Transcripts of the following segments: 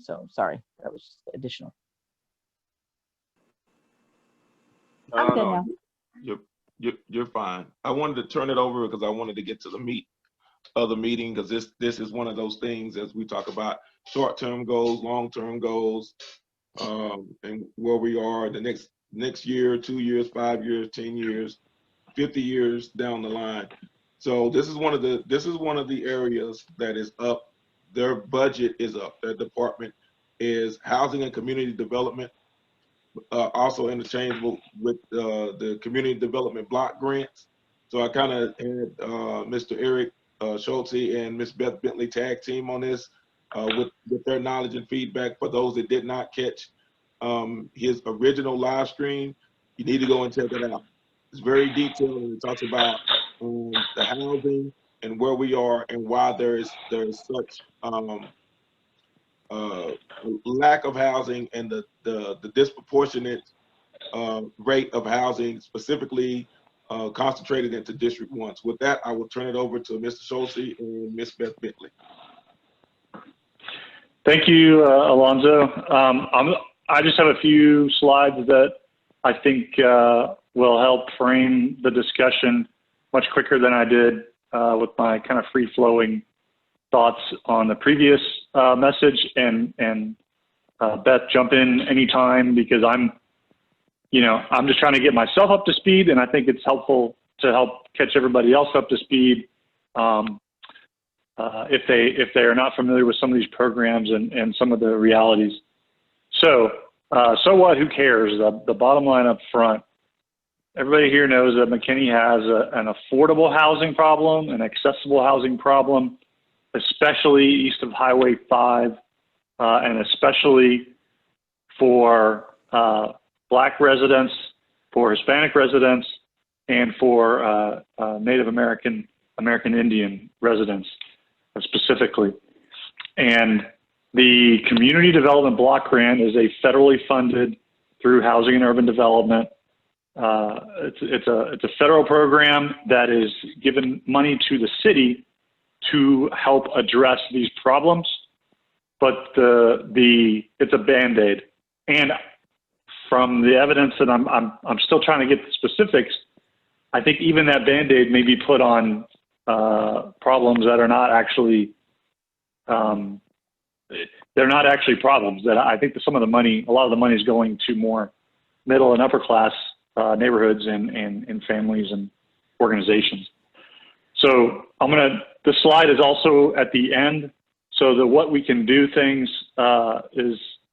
So sorry, that was additional. I'm good now. You're fine. I wanted to turn it over because I wanted to get to the meat of the meeting, because this is one of those things, as we talk about short-term goals, long-term goals, and where we are the next year, 2 years, 5 years, 10 years, 50 years down the line. So this is one of the areas that is up. Their budget is up. Their department is housing and community development, also interchangeable with the community development block grants. So I kind of had Mr. Eric Schultze and Ms. Beth Bentley tag team on this with their knowledge and feedback. For those that did not catch his original live stream, you need to go and check it out. It's very detailed, and it talks about the housing and where we are and why there is such lack of housing, and the disproportionate rate of housing, specifically concentrated into District 1. So with that, I will turn it over to Mr. Schultze and Ms. Beth Bentley. Thank you, Alonzo. I just have a few slides that I think will help frame the discussion much quicker than I did with my kind of free-flowing thoughts on the previous message. And Beth, jump in anytime, because I'm just trying to get myself up to speed, and I think it's helpful to help catch everybody else up to speed if they are not familiar with some of these programs and some of the realities. So what? Who cares? The bottom line up front. Everybody here knows that McKinney has an affordable housing problem, an accessible housing problem, especially east of Highway 5, and especially for Black residents, for Hispanic residents, and for Native American Indian residents specifically. And the Community Development Block Grant is a federally funded through Housing and Urban Development. It's a federal program that is given money to the city to help address these problems, but it's a Band-Aid. And from the evidence that I'm still trying to get the specifics, I think even that Band-Aid may be put on problems that are not actually they're not actually problems. That I think that a lot of the money is going to more middle and upper class neighborhoods and families and organizations. So the slide is also at the end. So the what we can do things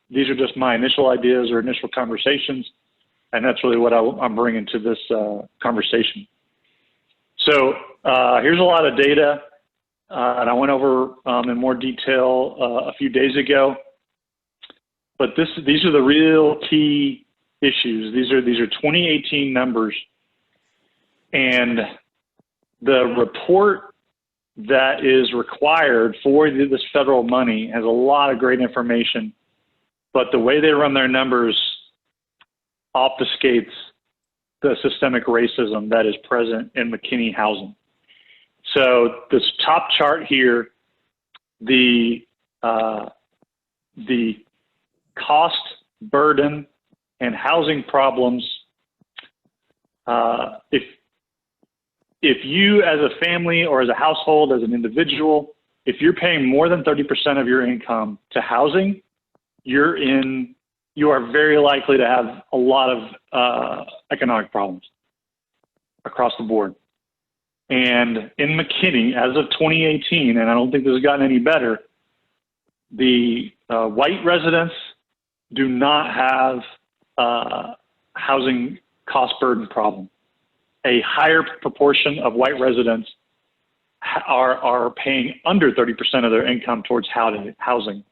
these are just my initial ideas or initial conversations, and that's really what I'm bringing to this conversation. So here's a lot of data, and I went over in more detail a few days ago. But these are the real key issues. These are 2018 numbers, and the report that is required for this federal money has a lot of great information, but the way they run their numbers obfuscates the systemic racism that is present in McKinney housing. So this top chart here, the cost, burden, and housing problems. If you as a family or as a household, as an individual, if you're paying more than 30% of your income to housing, you are very likely to have a lot of economic problems across the board. And in McKinney, as of 2018, and I don't think this has gotten any better, the white residents do not have housing cost burden problem. A higher proportion of white residents are paying under 30% of their income towards housing.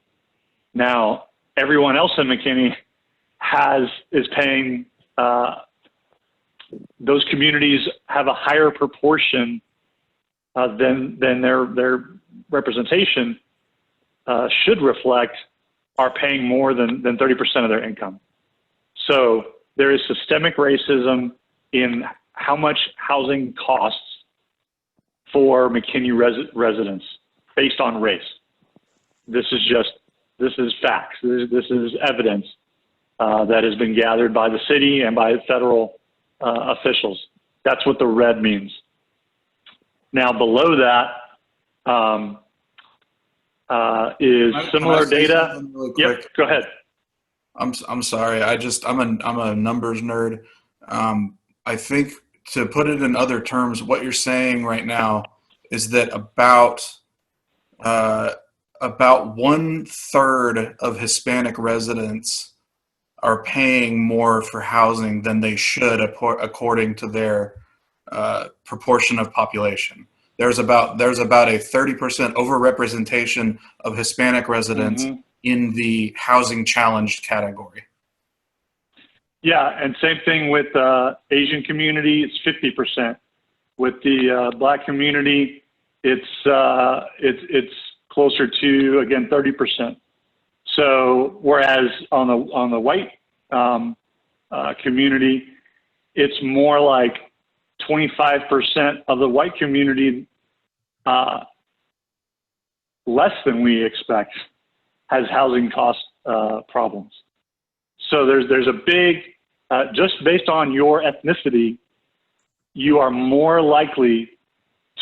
Now, everyone else in McKinney is paying, those communities have a higher proportion than their representation should reflect, are paying more than 30% of their income. So there is systemic racism in how much housing costs for McKinney residents based on race. This is just This is facts. This is evidence that has been gathered by the city and by federal officials. That's what the red means. Now, below that is similar data. Really quick? Yep, go ahead. I'm sorry. I'm a numbers nerd. I think to put it in other terms, what you're saying right now is that about 1/3 of Hispanic residents are paying more for housing than they should according to their proportion of population. There's about a 30% overrepresentation of Hispanic residents in the housing challenged category. Yeah, and same thing with Asian community, it's 50%. With the Black community, it's closer to, again, 30%. So whereas on the white community, it's more like 25% of the white community, less than we expect, has housing cost problems. So there's a big, just based on your ethnicity, you are more likely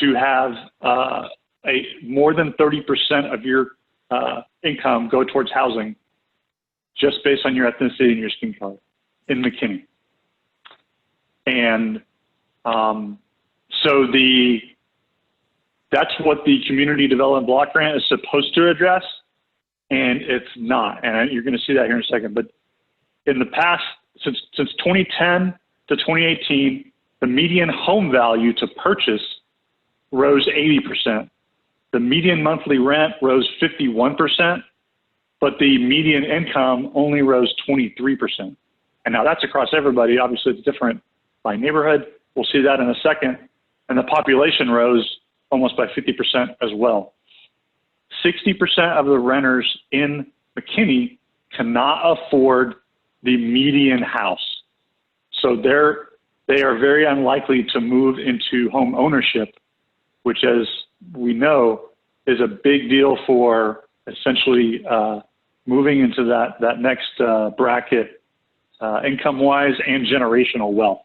to have more than 30% of your income go towards housing, just based on your ethnicity and your skin color in McKinney. And so that's what the Community Development Block Grant is supposed to address, and it's not. And you're going to see that here in a second. But in the past, since 2010 to 2018, the median home value to purchase rose 80%. The median monthly rent rose 51%, but the median income only rose 23%. And now that's across everybody. Obviously, it's different by neighborhood. We'll see that in a second. And the population rose almost by 50% as well. 60% of the renters in McKinney cannot afford the median house. So they are very unlikely to move into home ownership, which, as we know, is a big deal for essentially moving into that next bracket income-wise and generational wealth.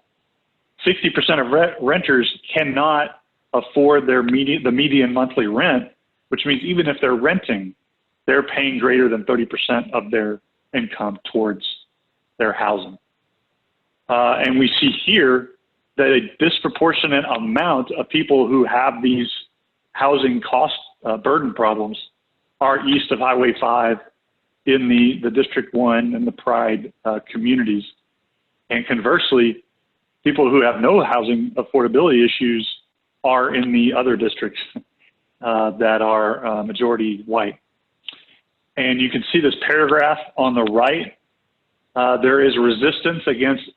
60% of renters cannot afford the median monthly rent, which means even if they're renting, they're paying greater than 30% of their income towards their housing. And we see here that a disproportionate amount of people who have these housing cost burden problems are east of Highway 5 in the District 1 and the Pride communities. And conversely, people who have no housing affordability issues are in the other districts that are majority white. And you can see this paragraph on the right. There is resistance against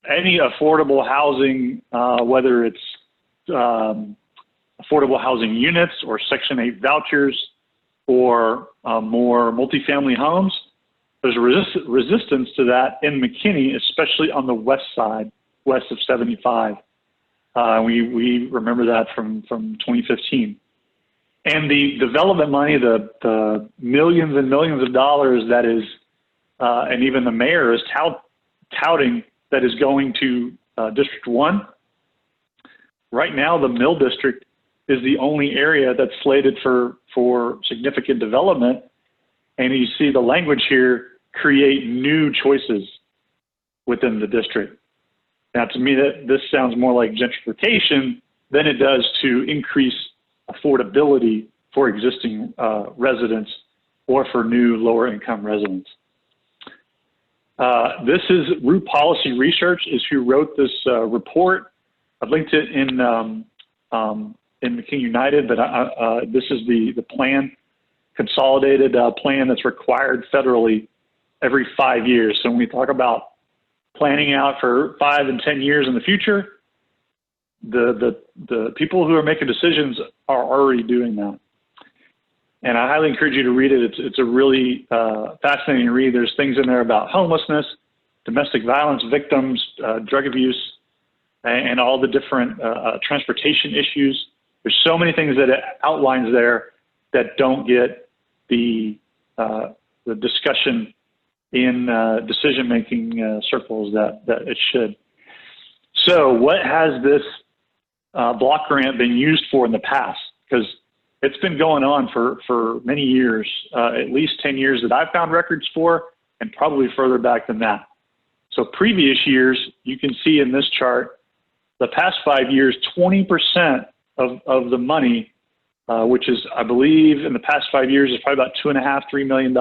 any affordable housing, whether it's affordable housing units or Section 8 vouchers or more multifamily homes. There's a resistance to that in McKinney, especially on the west side, west of 75. We remember that from 2015. And the development money, the millions and millions of dollars that is, and even the mayor is touting that is going to District 1. Right now, the Mill District is the only area that's slated for significant development. And you see the language here, create new choices within the district. Now, to me, this sounds more like gentrification than it does to increase affordability for existing residents or for new lower income residents. This is Root Policy Research is who wrote this report. I've linked it in McKinney United, but this is the plan, consolidated plan that's required federally every 5 years. So when we talk about planning out for 5 and 10 years in the future, the people who are making decisions are already doing that. And I highly encourage you to read it. It's a really fascinating read. There's things in there about homelessness, domestic violence victims, drug abuse, and all the different transportation issues. There's so many things that it outlines there that don't get the the discussion in decision-making circles that it should. So what has this block grant been used for in the past? Because it's been going on for many years, at least 10 years that I've found records for, and probably further back than that. So previous years, you can see in this chart, the past 5 years, 20% of the money, which is, I believe, in the past 5 years, is probably about $2.5–3 million,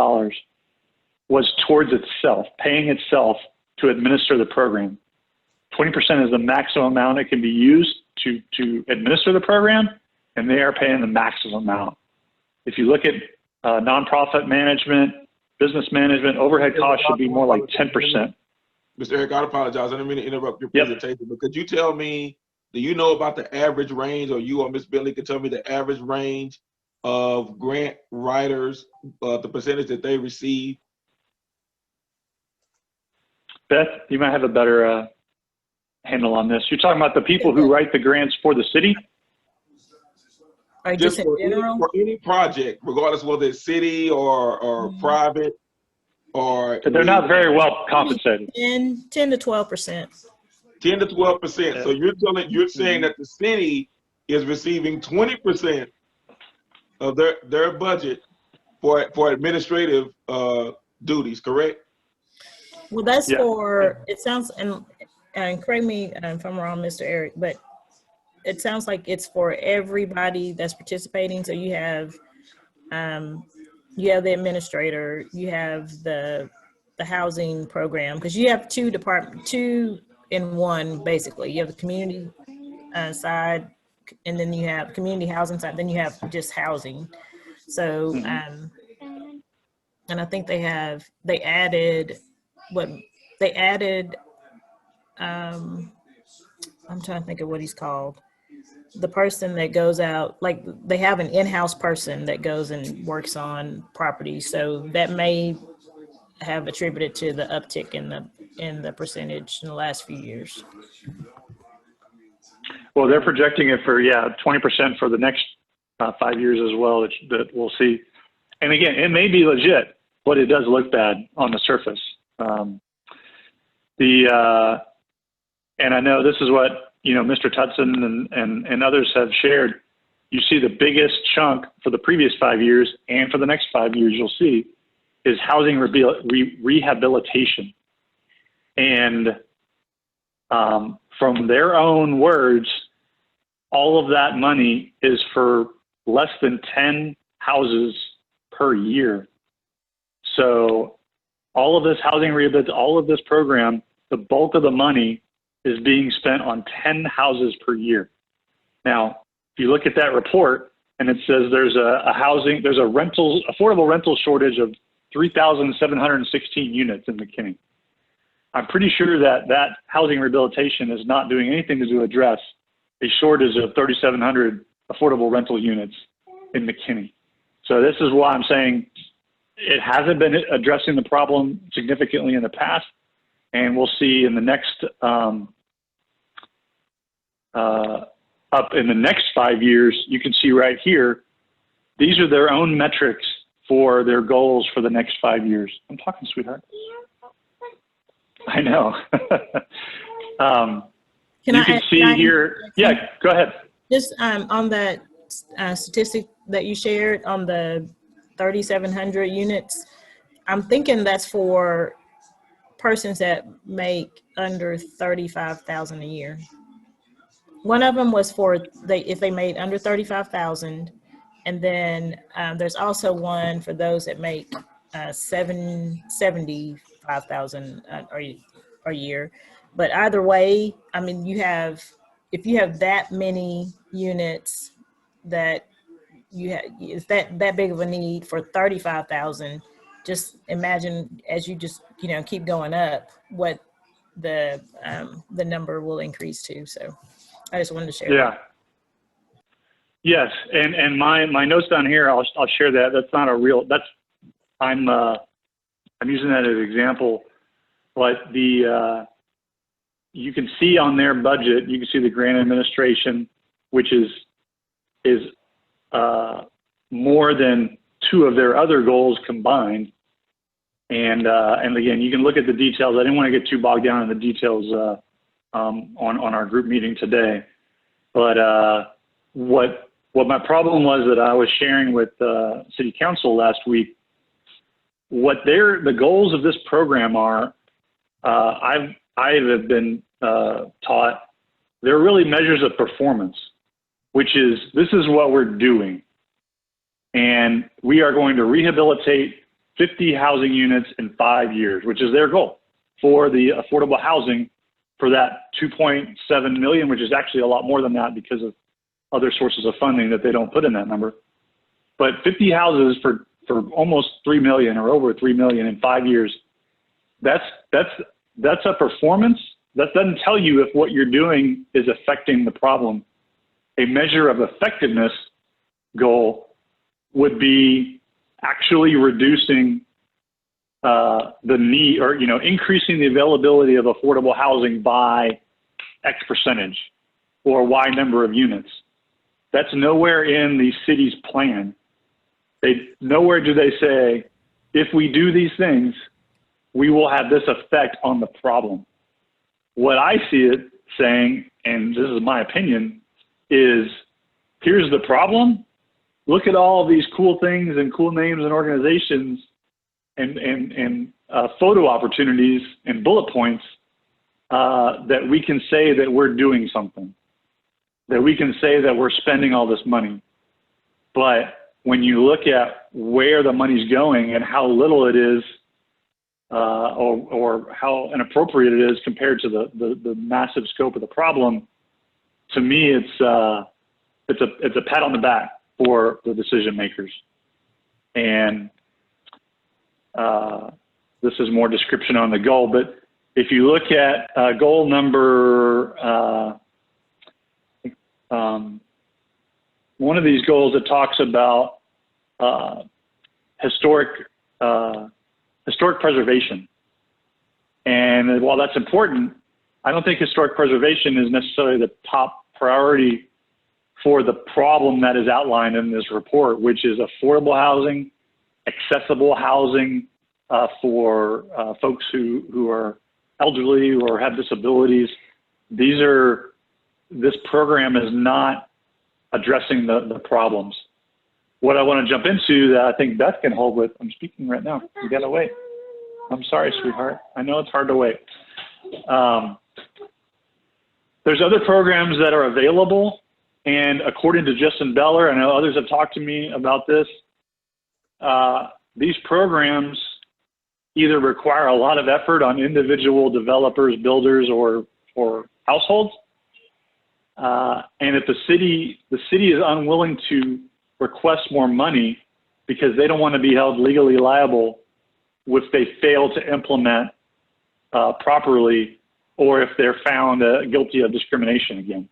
was towards itself, paying itself to administer the program. 20% is the maximum amount it can be used to administer the program, and they are paying the maximum amount. If you look at nonprofit management, business management, overhead costs should be more like 10%. Mr. Eric, I apologize. I didn't mean to interrupt your presentation, but could you tell me, do you know about the average range, or you or Ms. Bentley could tell me the average range of grant writers, the percentage that they receive? Beth, you might have a better handle on this. You're talking about the people who write the grants for the city? Just for any project, regardless whether it's city or private, or they're not very well compensated. 10 to 12%. 10 to 12%. So you're saying that the city is receiving 20% of their budget for administrative duties, correct? Well, that's for, it sounds, and correct me if I'm wrong, Mr. Eric, but it sounds like it's for everybody that's participating. So you have the administrator, you have the housing program, because you have two in one, basically. You have the community side, and then you have community housing side, then you have just housing. So, and I think they added, I'm trying to think of what he's called. The person that goes out, like they have an in-house person that goes and works on properties. So that may have attributed to the uptick in the percentage in the last few years. Well, they're projecting it for 20% for the next 5 years as well. That we'll see. And again, it may be legit, but it does look bad on the surface. And I know this is what Mr. Tutson and others have shared. You see the biggest chunk for the previous 5 years, and for the next 5 years, you'll see, is housing rehabilitation. And from their own words, all of that money is for less than 10 houses per year. So all of this housing rehabilitation, all of this program, the bulk of the money is being spent on 10 houses per year. Now, if you look at that report, and it says there's affordable rental shortage of 3,716 units in McKinney. I'm pretty sure that housing rehabilitation is not doing anything to address a shortage of 3,700 affordable rental units in McKinney. So this is why I'm saying it hasn't been addressing the problem significantly in the past. And we'll see in the next, up in the next 5 years, you can see right here, these are their own metrics for their goals for the next 5 years. I'm talking, sweetheart. I know. You can see here. Yeah, go ahead. Just on that statistic that you shared on the 3,700 units, I'm thinking that's for persons that make under 35,000 a year. One of them was for if they made under 35,000, and then there's also one for those that make 75,000 a year. But either way, I mean, if you have that many units that you have, is that big of a need for 35,000? Just imagine as you just keep going up, what the number will increase to. So I just wanted to share. Yeah. That. Yes, and my notes down here, I'll share that. That's not a real. I'm using that as an example, but you can see on their budget, you can see the grant administration, which is more than two of their other goals combined. And again, you can look at the details. I didn't want to get too bogged down in the details on our group meeting today. But what my problem was that I was sharing with City Council last week, what the goals of this program are, I have been taught they're really measures of performance, which is, this is what we're doing. And we are going to rehabilitate 50 housing units in 5 years, which is their goal for the affordable housing for that 2.7 million, which is actually a lot more than that because of other sources of funding that they don't put in that number. But 50 houses for almost 3 million or over 3 million in 5 years, that's a performance. That doesn't tell you if what you're doing is affecting the problem. A measure of effectiveness goal would be actually reducing the need, or increasing the availability of affordable housing by X percentage or Y number of units. That's nowhere in the city's plan. Nowhere do they say, if we do these things, we will have this effect on the problem. What I see it saying, and this is my opinion, is here's the problem. Look at all these cool things and cool names and organizations and photo opportunities and bullet points that we can say that we're doing something, that we can say that we're spending all this money. But when you look at where the money's going and how little it is, or how inappropriate it is compared to the massive scope of the problem, to me, it's a pat on the back for the decision makers. And this is more description on the goal, but if you look at goal number, one of these goals that talks about historic preservation. And while that's important, I don't think historic preservation is necessarily the top priority for the problem that is outlined in this report, which is affordable housing, accessible housing for folks who are elderly or have disabilities. This program is not addressing the problems. What I want to jump into that I think Beth can hold with, I'm speaking right now, you gotta wait. I'm sorry, sweetheart. I know it's hard to wait. There's other programs that are available, and according to Justin Beller, I know others have talked to me about this, these programs either require a lot of effort on individual developers, builders, or households. And if the city is unwilling to request more money because they don't want to be held legally liable if they fail to implement properly, or if they're found guilty of discrimination again.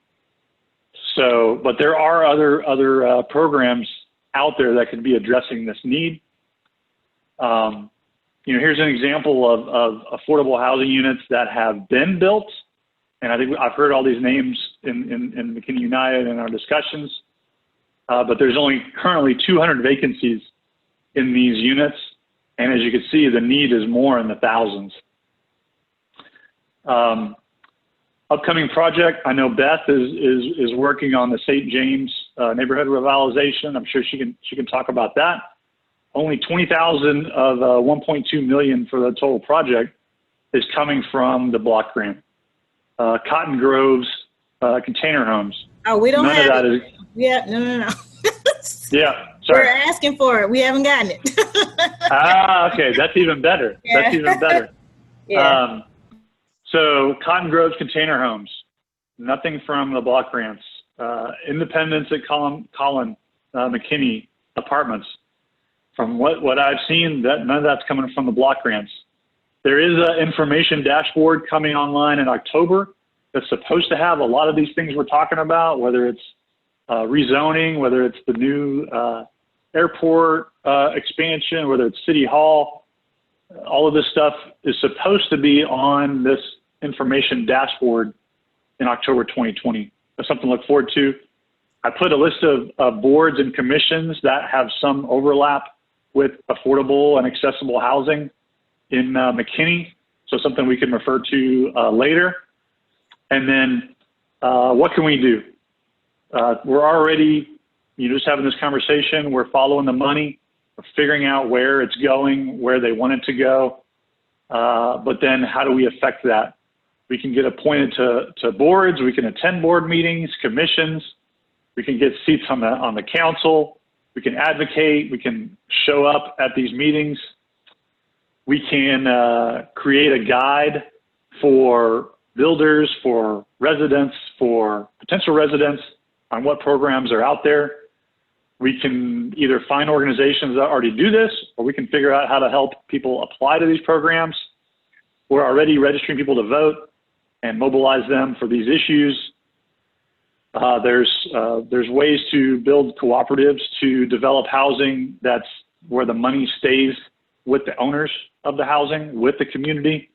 So, but there are other programs out there that could be addressing this need. Here's an example of affordable housing units that have been built, and I think I've heard all these names in McKinney United in our discussions. But there's only currently 200 vacancies in these units. And as you can see, the need is more in the thousands. Upcoming project, I know Beth is working on the St. James neighborhood revitalization. I'm sure she can talk about that. Only 20,000 of 1.2 million for the total project is coming from the block grant. Cotton Grove's container homes. Oh, we don't None have of that it. is. Yeah, no. Yeah, sorry. We're asking for it. We haven't gotten it. Okay, that's even better. Yeah. That's even better. Yeah. So Cotton Grove's container homes, nothing from the block grants. Independence at Colin McKinney apartments. From what I've seen, none of that's coming from the block grants. There is an information dashboard coming online in October that's supposed to have a lot of these things we're talking about, whether it's rezoning, whether it's the new airport expansion, whether it's City Hall. All of this stuff is supposed to be on this information dashboard in October 2020. That's something to look forward to. I put a list of boards and commissions that have some overlap with affordable and accessible housing in McKinney, so something we can refer to later. And then what can we do? We're already, just having this conversation. We're following the money. We're figuring out where it's going, where they want it to go. But then how do we affect that? We can get appointed to boards. We can attend board meetings, commissions. We can get seats on the council. We can advocate. We can show up at these meetings. We can create a guide for builders, for residents, for potential residents on what programs are out there. We can either find organizations that already do this, or we can figure out how to help people apply to these programs. We're already registering people to vote and mobilize them for these issues. There's ways to build cooperatives to develop housing that's where the money stays with the owners of the housing, with the community.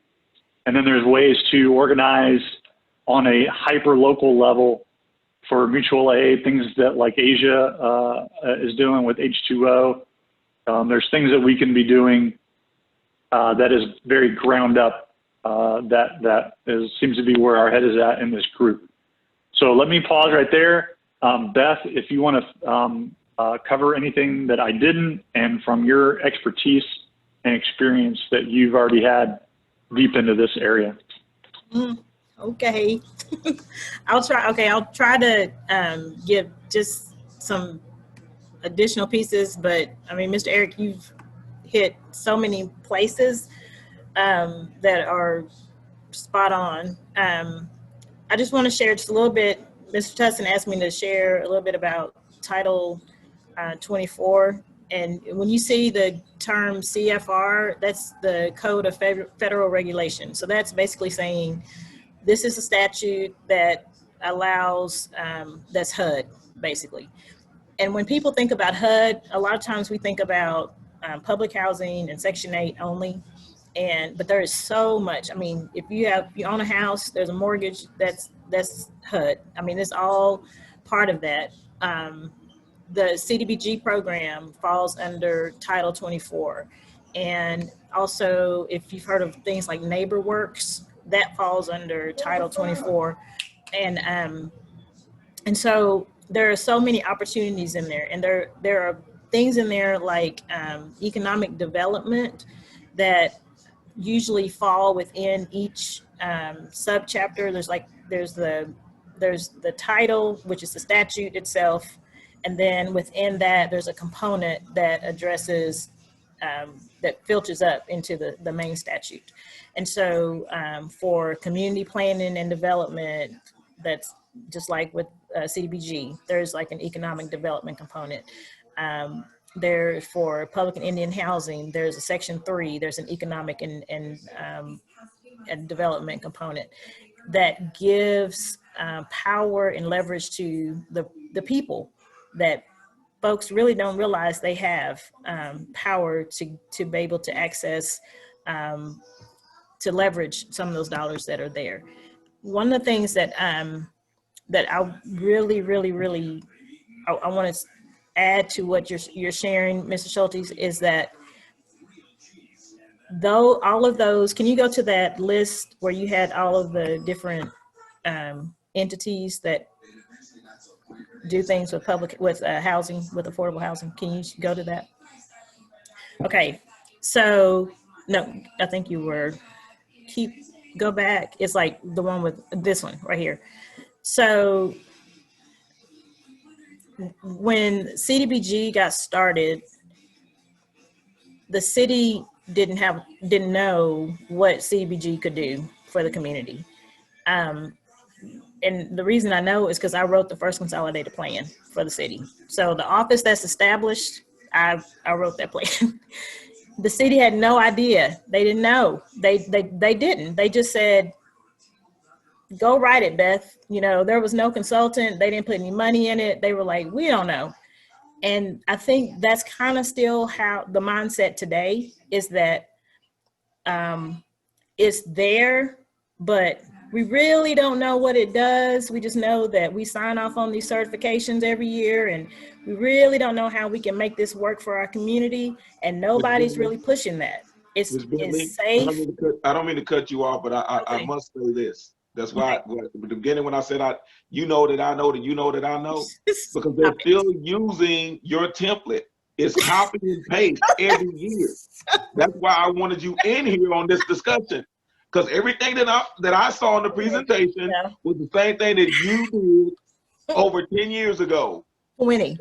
And then there's ways to organize on a hyper-local level for mutual aid, things that like Asia is doing with H2O. There's things that we can be doing that is very ground up. Seems to be where our head is at in this group. So let me pause right there. Beth, if you want to cover anything that I didn't, and from your expertise and experience that you've already had deep into this area. Okay. I'll try to give just some additional pieces, but I mean, Mr. Eric, you've hit so many places that are spot on. I just want to share just a little bit. Mr. Tussin asked me to share a little bit about Title 24. And when you see the term CFR, that's the Code of Federal Regulation. So that's basically saying this is a statute that allows, that's HUD, basically. And when people think about HUD, a lot of times we think about public housing and Section 8 only. But there is so much. I mean, if you own a house, there's a mortgage, that's HUD. I mean, it's all part of that. The CDBG program falls under Title 24. And also, if you've heard of things like NeighborWorks, that falls under Title 24. And so there are so many opportunities in there. And there are things in there like economic development that usually fall within each subchapter. There's the title, which is the statute itself, and then within that there's a component that addresses that filters up into the main statute. And so for community planning and development, that's just like with CDBG, there's like an economic development component. There for public and Indian housing, there's a Section 3, there's an economic and development component that gives power and leverage to the people that folks really don't realize they have power to be able to access, to leverage some of those dollars that are there. One of the things that that I really I want to add to what you're sharing, Mr. Schultes, is that though all of those, can you go to that list where you had all of the different entities that do things with housing, with affordable housing? Can you go to that? Okay, so no, I think you were, go back. It's like the one with this one right here. So when CDBG got started, the city didn't know what CDBG could do for the community. And the reason I know is because I wrote the first consolidated plan for the city. So the office that's established, I wrote that plan. The city had no idea. They didn't know. They didn't. They just said, go write it, Beth. There was no consultant. They didn't put any money in it. They were like, we don't know. And I think that's kind of still how the mindset today is, that it's there, but we really don't know what it does. We just know that we sign off on these certifications every year, and we really don't know how we can make this work for our community. And nobody's really pushing that. It's Ms. Bentley, safe. I don't mean to cut you off, but I Okay. must say this. That's why at the beginning when I said you know that I know that you know that I know, because they're still using your template. It's copy and paste every year. That's why I wanted you in here on this discussion, because everything that I saw in the presentation was the same thing that you did over 10 years ago. 20,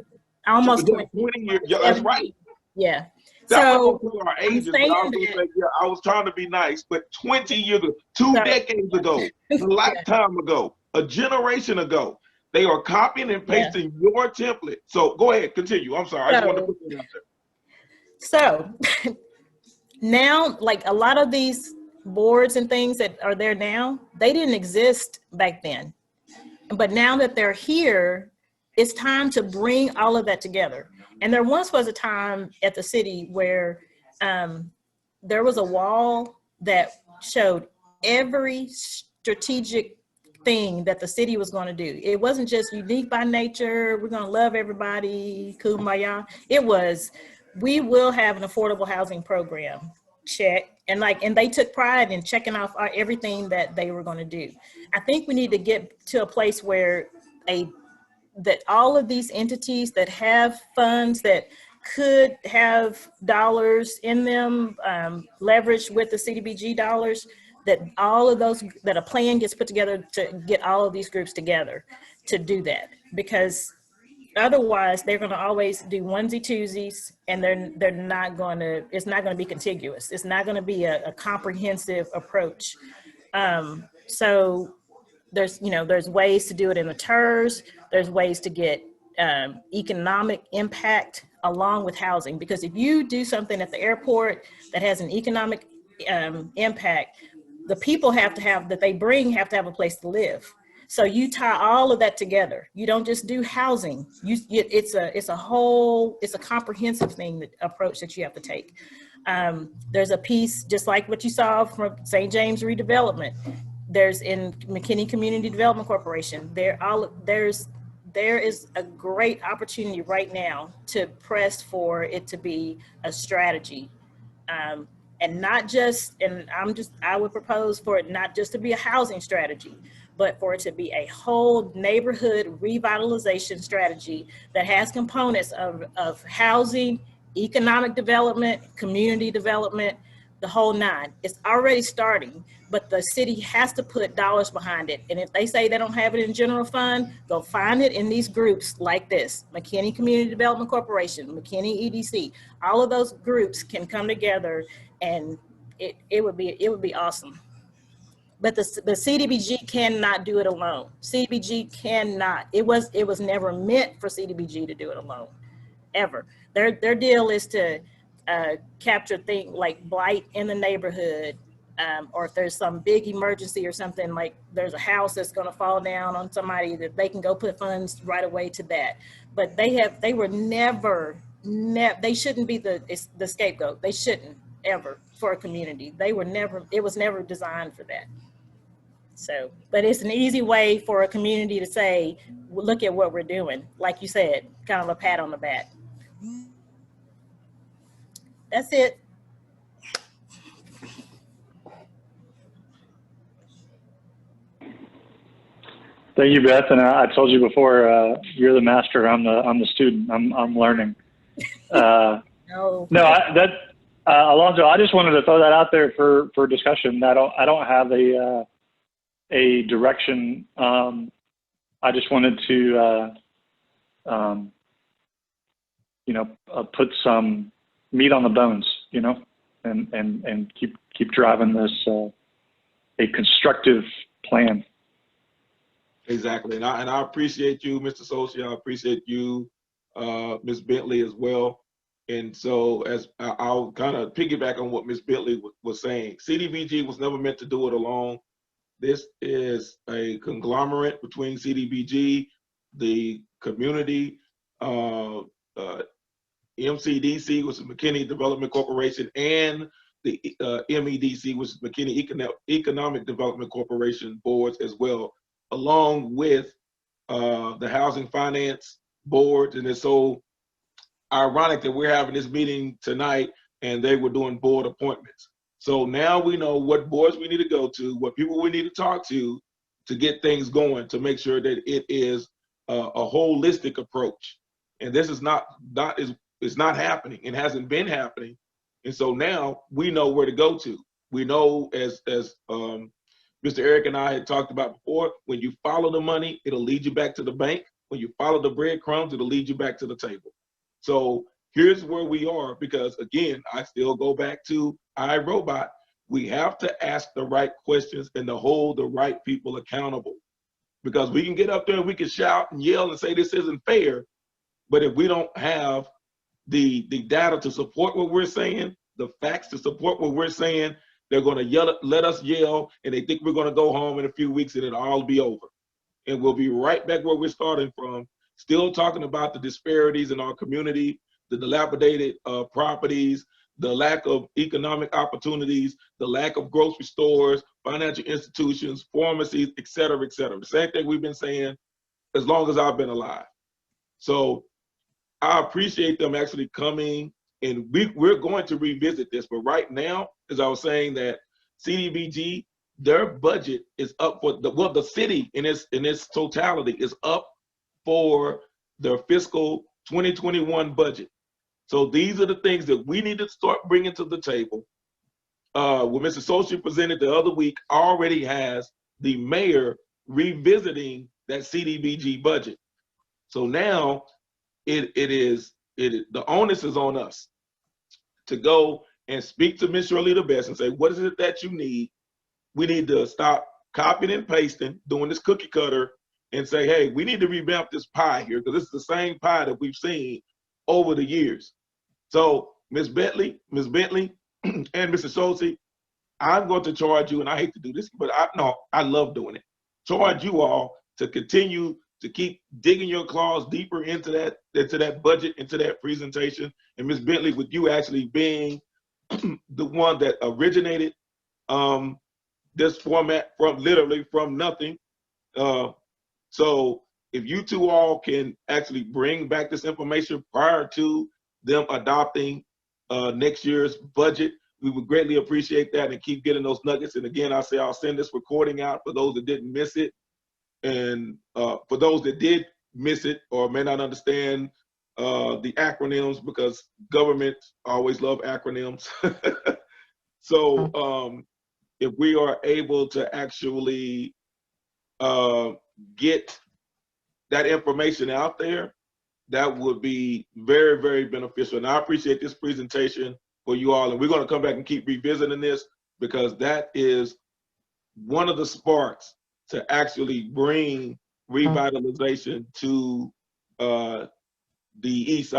almost 20. 20 years. Yeah, that's right. Yeah. That So was our ages, I'm but saying I was, that, yeah, I was trying to be nice, but 20 years ago, 2 so, decades ago, a lifetime ago, a generation ago, they are copying and pasting your template. So go ahead, continue. I'm sorry. I just wanted to put that out there. So now, like a lot of these boards and things that are there now, they didn't exist back then. But now that they're here, it's time to bring all of that together. And there once was a time at the city where there was a wall that showed every strategic thing that the city was going to do. It wasn't just unique by nature, we're going to love everybody, kumbaya. It was, we will have an affordable housing program, check. And they took pride in checking off everything that they were going to do. I think we need to get to a place where that all of these entities that have funds that could have dollars in them, leveraged with the CDBG dollars, that all of those, that a plan gets put together to get all of these groups together to do that. Because otherwise they're going to always do onesie twosies, and they're not going to, it's not going to be contiguous. It's not going to be a comprehensive approach. So there's ways to do it in the TERS. There's ways to get economic impact along with housing, because if you do something at the airport that has an economic impact, the people have to have a place to live. So you tie all of that together. You don't just do housing. It's a comprehensive approach that you have to take. There's a piece, just like what you saw from St. James redevelopment. There's in McKinney Community Development Corporation. There is a great opportunity right now to press for it to be a strategy. And not just, I would propose for it not just to be a housing strategy, but for it to be a whole neighborhood revitalization strategy that has components of housing, economic development, community development, the whole nine. It's already starting, but the city has to put dollars behind it. And if they say they don't have it in general fund, go find it in these groups like this: McKinney Community Development Corporation, McKinney EDC. All of those groups can come together, and it would be awesome. But the CDBG cannot do it alone. CDBG cannot. It was never meant for CDBG to do it alone, ever. Their deal is to capture things like blight in the neighborhood, or if there's some big emergency or something, like there's a house that's going to fall down on somebody, that they can go put funds right away to that. But they were never, they shouldn't be the scapegoat. They shouldn't ever for a community. It was never designed for that. So, but it's an easy way for a community to say, look at what we're doing. Like you said, kind of a pat on the back. That's it. Thank you, Beth. And I told you before, you're the master. I'm the student. I'm learning. Alonzo, I just wanted to throw that out there for discussion. I don't have a direction. I just wanted to, put some meat on the bones, and keep driving this a constructive plan. Exactly, and I appreciate you, Mr. Socia. I appreciate you, Ms. Bentley, as well. And so, as I'll kind of piggyback on what Ms. Bentley was saying, CDBG was never meant to do it alone. This is a conglomerate between CDBG, the community, MCDC, which is McKinney Development Corporation, and the MEDC, which is McKinney Economic Development Corporation boards as well, along with the Housing Finance Board. And it's so ironic that we're having this meeting tonight and they were doing board appointments. So now we know what boards we need to go to, what people we need to talk to get things going, to make sure that it is a holistic approach. And this is not happening. It hasn't been happening. And so now we know where to go to. We know, as Mr. Eric and I had talked about before, when you follow the money, it'll lead you back to the bank. When you follow the breadcrumbs, it'll lead you back to the table. So here's where we are, because again, I still go back to iRobot. We have to ask the right questions and to hold the right people accountable, because we can get up there and we can shout and yell and say this isn't fair, but if we don't have the data to support what we're saying, the facts to support what we're saying, they're going to let us yell, and they think we're going to go home in a few weeks and it'll all be over. And we'll be right back where we're starting from, still talking about the disparities in our community, the dilapidated properties, the lack of economic opportunities, the lack of grocery stores, financial institutions, pharmacies, et cetera, et cetera. The same thing we've been saying as long as I've been alive. So I appreciate them actually coming, and we're going to revisit this. But right now, as I was saying, that CDBG, their budget is up for the city in its totality is up for their fiscal 2021 budget. So these are the things that we need to start bringing to the table. What Mr. Sochi presented the other week already has the mayor revisiting that CDBG budget. So now the onus is on us to go and speak to Ms. Shirley Best and say, what is it that you need? We need to stop copying and pasting, doing this cookie cutter, and say, hey, we need to revamp this pie here, because this is the same pie that we've seen over the years. So Ms. Bentley, and Mr. Schultze, I'm going to charge you, and I hate to do this, but I love doing it. Charge you all to continue to keep digging your claws deeper into that budget, into that presentation. And Ms. Bentley, with you actually being the one that originated this format from nothing. So if you two all can actually bring back this information prior to them adopting next year's budget, we would greatly appreciate that, and keep getting those nuggets. And again, I'll send this recording out for those that didn't miss it. And for those that did miss it or may not understand the acronyms, because government always love acronyms. So if we are able to actually get that information out there, that would be very, very beneficial. And I appreciate this presentation for you all. And we're going to come back and keep revisiting this, because that is one of the sparks to actually bring revitalization to the East Side.